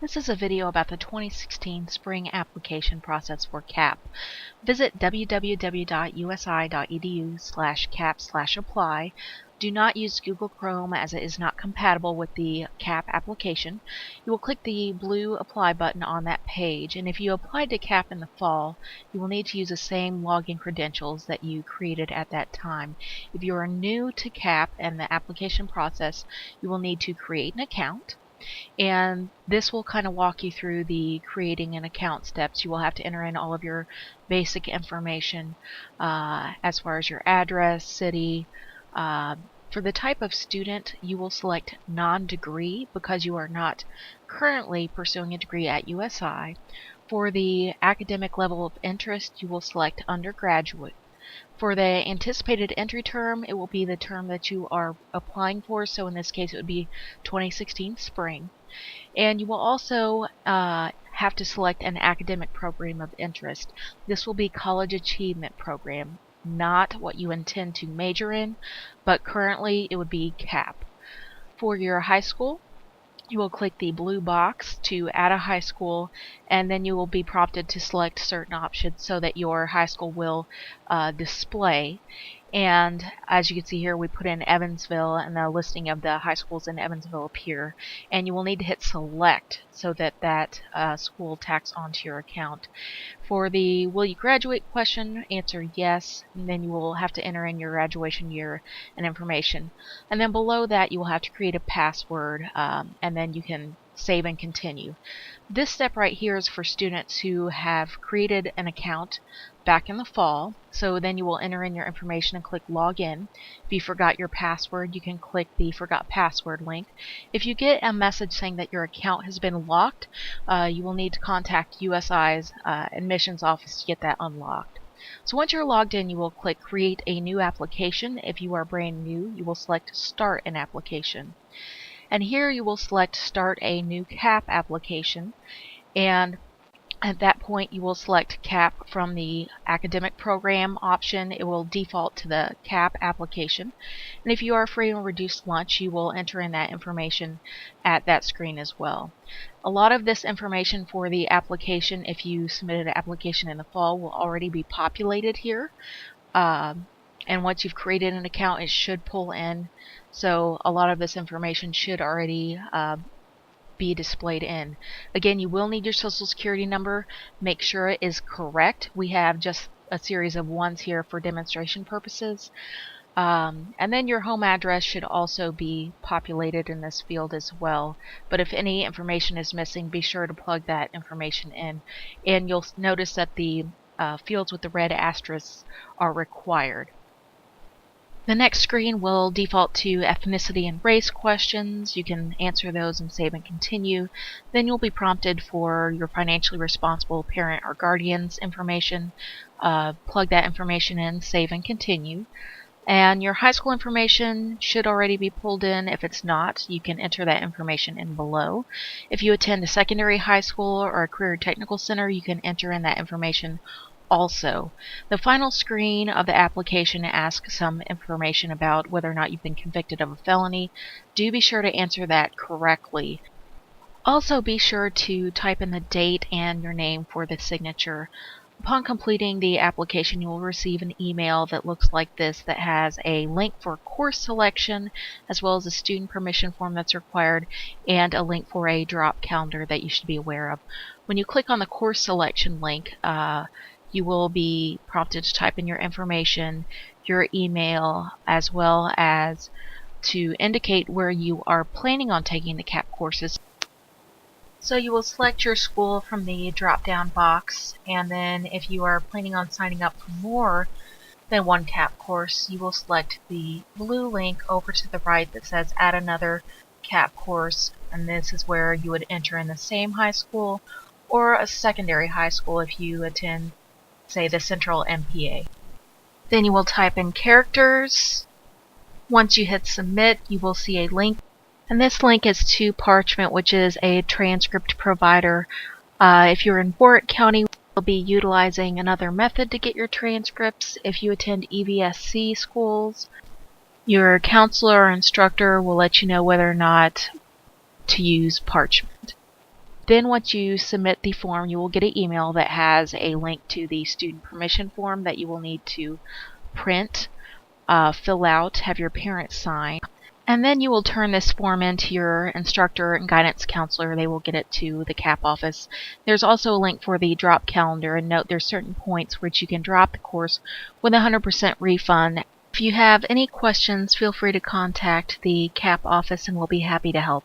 This is a video about the 2016 spring application process for CAP. Visit www.usi.edu/cap/apply. Do not use Google Chrome as it is not compatible with the CAP application. You will click the blue apply button on that page, and if you applied to CAP in the fall, you will need to use the same login credentials that you created at that time. If you are new to CAP and the application process, you will need to create an account. And this will kind of walk you through the creating an account steps. You will have to enter in all of your basic information as far as your address, city. For the type of student, you will select non-degree because you are not currently pursuing a degree at USI. For the academic level of interest, you will select undergraduate. For the anticipated entry term, it will be the term that you are applying for, so in this case it would be 2016 spring. And you will also have to select an academic program of interest. This will be college achievement program, not what you intend to major in, but currently it would be CAP. For your high school, you will click the blue box to add a high school, and then you will be prompted to select certain options so that your high school will display. And as you can see here, we put in Evansville, and the listing of the high schools in Evansville appear. And you will need to hit select so that that school tacks onto your account. For the will you graduate question, answer yes, and then you will have to enter in your graduation year and information. And then below that, you will have to create a password, and then you can save and continue. This step right here is for students who have created an account back in the fall. So then you will enter in your information and click login. If you forgot your password, you can click the forgot password link. If you get a message saying that your account has been locked, you will need to contact USI's admissions office to get that unlocked. So once you're logged in, you will click create a new application. If you are brand new, you will select start an application. And here you will select start a new CAP application, and at that point you will select CAP from the academic program option. It will default to the CAP application, and if you are free on reduced lunch, you will enter in that information at that screen as well. A lot of this information for the application, if you submitted an application in the fall, will already be populated here. And once you've created an account, it should pull in. So a lot of this information should already be displayed in. Again, you will need your social security number. Make sure it is correct. We have just a series of ones here for demonstration purposes. And then your home address should also be populated in this field as well. But if any information is missing, be sure to plug that information in. And you'll notice that the fields with the red asterisks are required. The next screen will default to ethnicity and race questions. You can answer those and save and continue. Then you'll be prompted for your financially responsible parent or guardian's information. Plug that information in, save and continue. And your high school information should already be pulled in. If it's not, you can enter that information in below. If you attend a secondary high school or a career technical center, you can enter in that information also. The final screen of the application asks some information about whether or not you've been convicted of a felony. Do be sure to answer that correctly. Also be sure to type in the date and your name for the signature. Upon completing the application, you will receive an email that looks like this that has a link for course selection, as well as a student permission form that's required, and a link for a drop calendar that you should be aware of. When you click on the course selection link, you will be prompted to type in your information, your email, as well as to indicate where you are planning on taking the CAP courses. So you will select your school from the drop-down box, and then if you are planning on signing up for more than one CAP course, you will select the blue link over to the right that says add another CAP course, and this is where you would enter in the same high school or a secondary high school if you attend, say, the Central MPA. Then you will type in characters. Once you hit submit, you will see a link, and this link is to Parchment, which is a transcript provider. If you're in Warwick County, you'll be utilizing another method to get your transcripts. If you attend EVSC schools, your counselor or instructor will let you know whether or not to use Parchment. Then once you submit the form, you will get an email that has a link to the student permission form that you will need to print, fill out, have your parents sign. And then you will turn this form in to your instructor and guidance counselor. They will get it to the CAP office. There's also a link for the drop calendar, and note there's certain points which you can drop the course with 100% refund. If you have any questions, feel free to contact the CAP office and we'll be happy to help.